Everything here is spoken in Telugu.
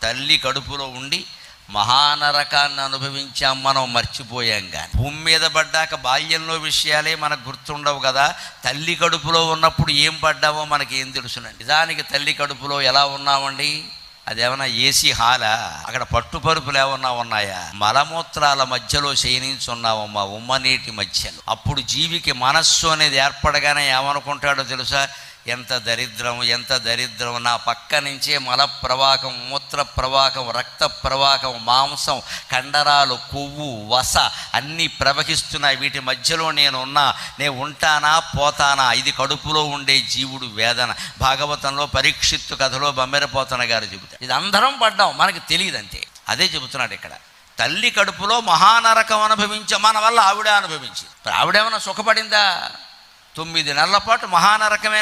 తల్లి కడుపులో ఉండి మహానరకాన్ని అనుభవించాం, మనం మర్చిపోయాం. కానీ భూమి మీద పడ్డాక బాల్యంలో విషయాలే మనకు గుర్తుండవు కదా. తల్లి కడుపులో ఉన్నప్పుడు ఏం పడ్డామో మనకేం తెలుసునండి. నిజానికి తల్లి కడుపులో ఎలా ఉన్నామండి? అదేమన్నా ఏసీ హాలా? అక్కడ పట్టుపరుపులు ఏమన్నా ఉన్నాయా? మలమూత్రాల మధ్యలో శయనించున్నావమ్మా, ఉమ్మనీటి మధ్యలో. అప్పుడు జీవికి మనస్సు అనేది ఏర్పడగానే ఏమనుకుంటాడో తెలుసా? ఎంత దరిద్రం, ఎంత దరిద్రం, నా పక్క నుంచే మల ప్రవాహం, మూత్ర ప్రవాహం, రక్త ప్రవాహం, మాంసం, కండరాలు, కొవ్వు, వస అన్నీ ప్రవహిస్తున్నాయి. వీటి మధ్యలో నేను ఉంటానా పోతానా? ఇది కడుపులో ఉండే జీవుడు వేదన. భాగవతంలో పరీక్షిత్తు కథలో బమ్మెరపోతన గారు చెబుతారు. ఇది అందరం పడ్డాం, మనకి తెలియదు అంతే. అదే చెబుతున్నాడు ఇక్కడ. తల్లి కడుపులో మహానరకం అనుభవించే మన వల్ల ఆవిడ అనుభవించింది. ఆవిడేమన్నా సుఖపడిందా? 9 నెలల పాటు మహానరకమే.